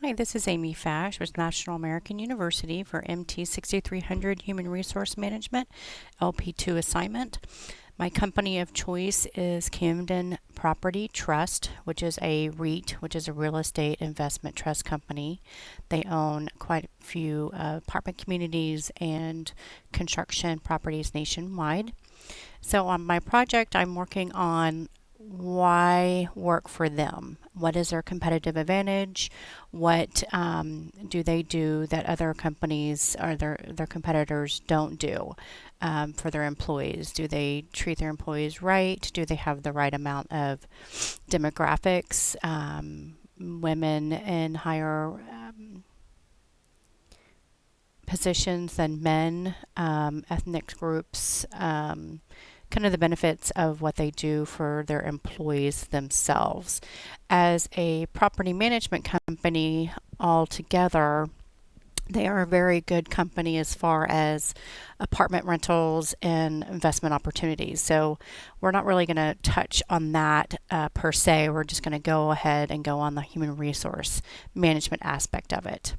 Hi, this is Amy Fash with National American University for MT 6300 Human Resource Management, LP2 assignment. My company of choice is Camden Property Trust, which is a REIT, which is a real estate investment trust company. They own quite a few apartment communities and construction properties nationwide. So on my project, I'm working on why work for them? What is their competitive advantage? What do they do that other companies or their competitors don't do for their employees? Do they treat their employees right? Do they have the right amount of demographics? Women in higher positions than men, ethnic groups, kind of the benefits of what they do for their employees themselves. As a property management company altogether, they are a very good company as far as apartment rentals and investment opportunities. So we're not really going to touch on that per se. We're just going to go ahead and go on the human resource management aspect of it.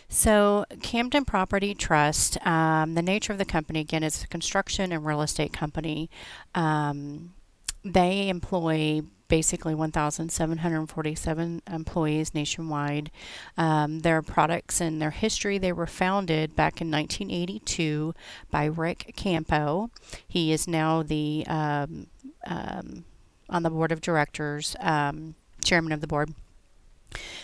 So, Camden Property Trust, the nature of the company again is a construction and real estate company. They employ basically 1,747 employees nationwide. Their products and their history, they were founded back in 1982 by Rick Campo. He is now the on the board of directors, chairman of the board.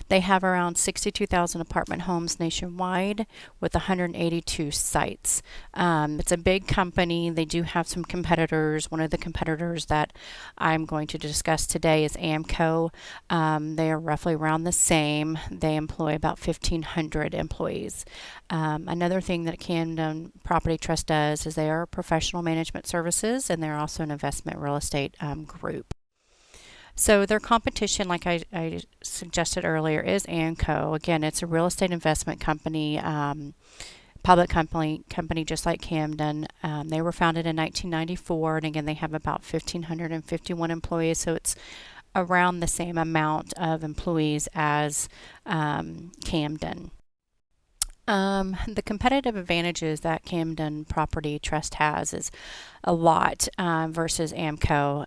They have around 62,000 apartment homes nationwide with 182 sites. It's a big company. They do have some competitors. One of the competitors that I'm going to discuss today is AMCO. They are roughly around the same. They employ about 1,500 employees. Another thing that Camden Property Trust does is they are professional management services, and they're also an investment real estate group. So their competition, like I suggested earlier, is ANCO. Again, it's a real estate investment company, public company just like Camden. They were founded in 1994, and again, they have about 1,551 employees. So it's around the same amount of employees as Camden. The competitive advantages that Camden Property Trust has is a lot versus AMCO,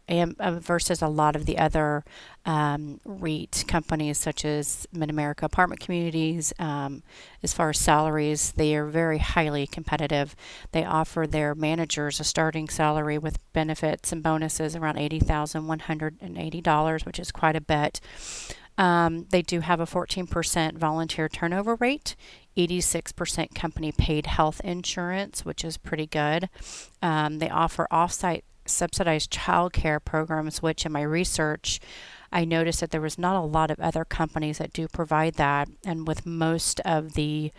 versus a lot of the other REIT companies such as Mid-America Apartment Communities. As far as salaries, they are very highly competitive. They offer their managers a starting salary with benefits and bonuses around $80,180, which is quite a bit. They do have a 14% volunteer turnover rate, 86% company paid health insurance, which is pretty good. They offer off-site subsidized childcare programs, which in my research, I noticed that there was not a lot of other companies that do provide that. And with most of the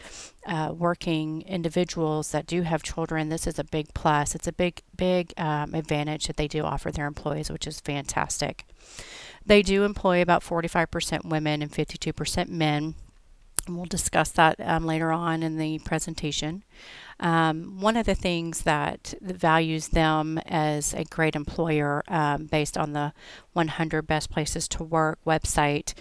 working individuals that do have children, this is a big plus. It's a big advantage that they do offer their employees, which is fantastic. They do employ about 45% women and 52% men. And we'll discuss that later on in the presentation. One of the things that values them as a great employer, based on the 100 Best Places to Work website,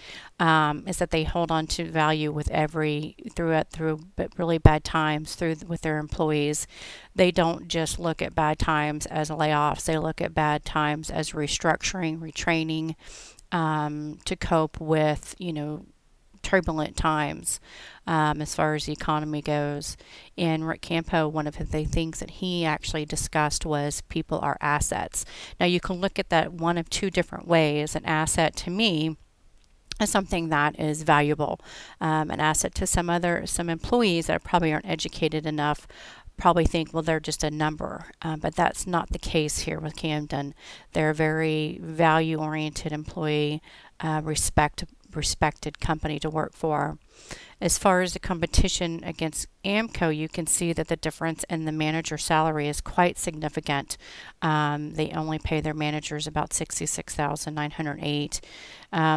is that they hold on to value with through really bad times with their employees. They don't just look at bad times as layoffs. They look at bad times as restructuring, retraining, to cope with, turbulent times as far as the economy goes. And Rick Campo, one of the things that he actually discussed was people are assets. Now you can look at that one of two different ways. An asset to me is something that is valuable. An asset to some employees that probably aren't educated enough probably think, well, they're just a number. But that's not the case here with Camden. They're a very value-oriented employee, respected company to work for. As far as the competition against AMCO, you can see that the difference in the manager salary is quite significant. They only pay their managers about $66,908.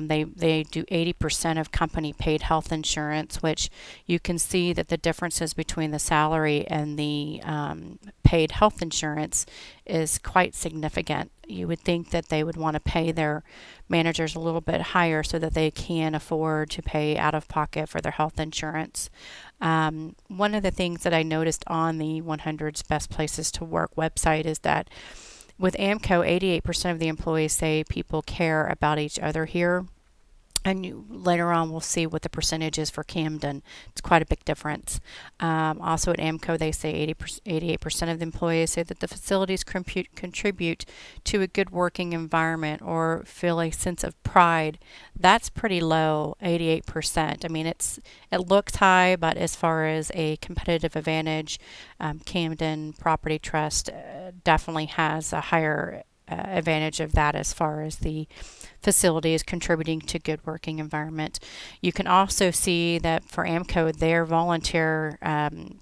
They do 80% of company paid health insurance, which you can see that the differences between the salary and the paid health insurance is quite significant. You would think that they would want to pay their managers a little bit higher so that they can afford to pay out of pocket for their health insurance. One of the things that I noticed on the 100's Best Places to Work website is that with AMCO, 88% of the employees say people care about each other here. And later on, we'll see what the percentage is for Camden. It's quite a big difference. Also at AMCO, they say 88% of the employees say that the facilities contribute to a good working environment or feel a sense of pride. That's pretty low, 88%. I mean, it looks high, but as far as a competitive advantage, Camden Property Trust definitely has a higher advantage of that as far as the facility is contributing to good working environment. You can also see that for AMCO, their volunteer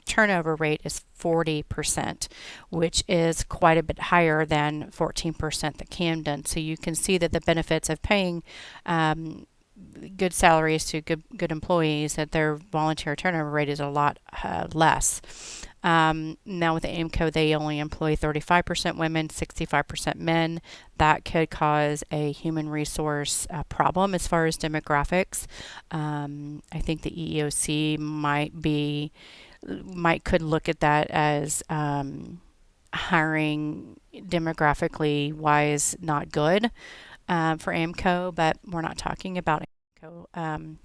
turnover rate is 40%, which is quite a bit higher than 14% at Camden. So you can see that the benefits of paying good salaries to good employees, that their volunteer turnover rate is a lot less. Now with the AMCO, they only employ 35% women, 65% men. That could cause a human resource problem as far as demographics. I think the EEOC could look at that as hiring demographically wise not good for AMCO, but we're not talking about AMCO.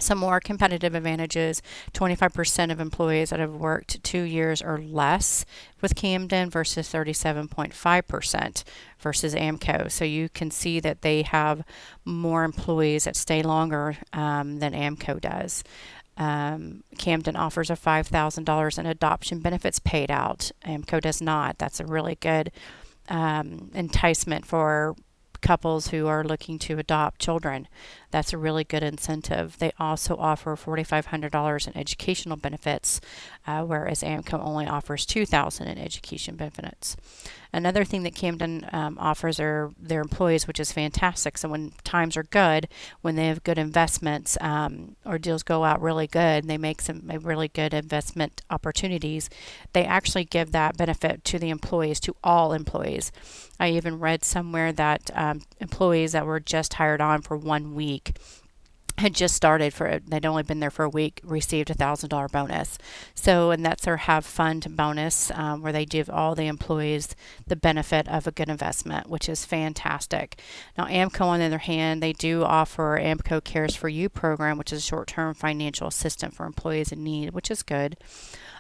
Some more competitive advantages: 25% of employees that have worked 2 years or less with Camden versus 37.5% versus AMCO. So you can see that they have more employees that stay longer than AMCO does. Camden offers a $5,000 in adoption benefits paid out. AMCO does not. That's a really good enticement for couples who are looking to adopt children. That's a really good incentive. They also offer $4,500 in educational benefits, whereas AMCO only offers $2,000 in education benefits. Another thing that Camden offers are their employees, which is fantastic. So when times are good, when they have good investments or deals go out really good, and they make some really good investment opportunities, they actually give that benefit to the employees, to all employees. I even read somewhere that employees that were just hired on for 1 week had just started they'd only been there for a week, received $1,000 bonus. So, and that's their Have Fund bonus, where they give all the employees the benefit of a good investment, which is fantastic. Now, AMCO, on the other hand, they do offer AMCO Cares for You program, which is a short-term financial assistance for employees in need, which is good.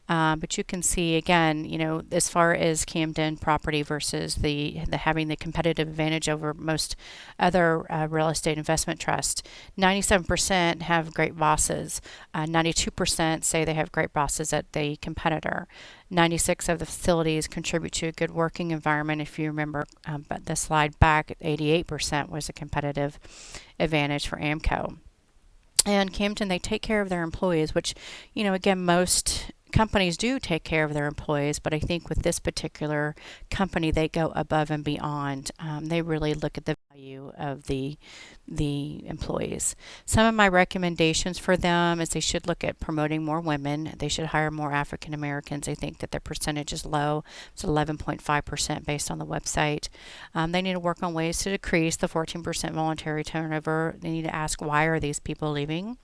But you can see again, as far as Camden property versus the having the competitive advantage over most other real estate investment trusts, 97% have great bosses. 92% say they have great bosses at the competitor. 96 of the facilities contribute to a good working environment. If you remember, but the slide back, 88% was a competitive advantage for AMCO. And Camden, they take care of their employees, which, again, most companies do take care of their employees, but I think with this particular company, they go above and beyond. They really look at the value of the employees. Some of my recommendations for them is they should look at promoting more women. They should hire more African Americans. I think that their percentage is low. It's 11.5% based on the website. They need to work on ways to decrease the 14% voluntary turnover. They need to ask, why are these people leaving?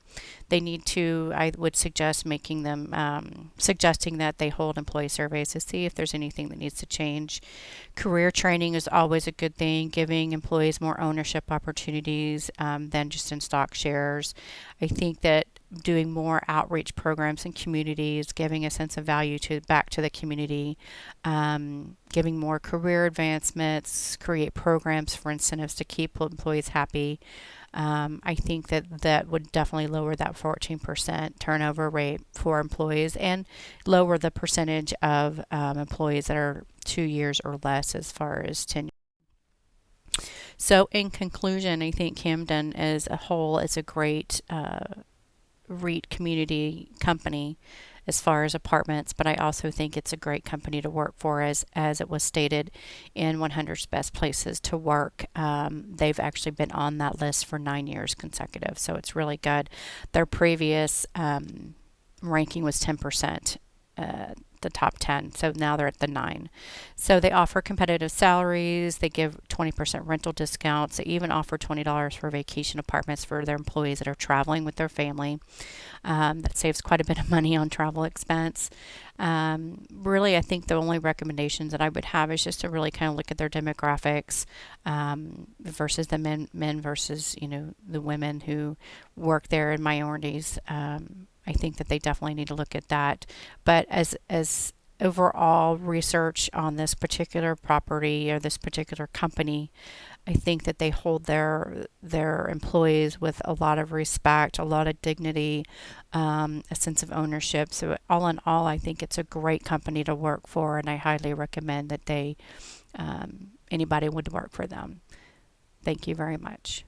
They need to, I would suggest making them, suggesting that they hold employee surveys to see if there's anything that needs to change. Career training is always a good thing, giving employees more ownership opportunities than just in stock shares. I think that doing more outreach programs in communities, giving a sense of value back to the community, giving more career advancements, create programs for incentives to keep employees happy. I think that would definitely lower that 14% turnover rate for employees and lower the percentage of employees that are 2 years or less as far as tenure. So in conclusion, I think Camden as a whole is a great REIT community company as far as apartments, but I also think it's a great company to work for, as it was stated in 100's Best Places to Work. They've actually been on that list for 9 years consecutive, so it's really good. Their previous ranking was 10%. The top 10, so now they're at the 9. So they offer competitive salaries, they give 20% rental discounts, they even offer $20 for vacation apartments for their employees that are traveling with their family. That saves quite a bit of money on travel expense. Really, I think the only recommendations that I would have is just to really kind of look at their demographics, versus the men versus, the women who work there in minorities. I think that they definitely need to look at that. But as overall research on this particular property or this particular company, I think that they hold their employees with a lot of respect, a lot of dignity, a sense of ownership. So all in all, I think it's a great company to work for, and I highly recommend that anybody would work for them. Thank you very much.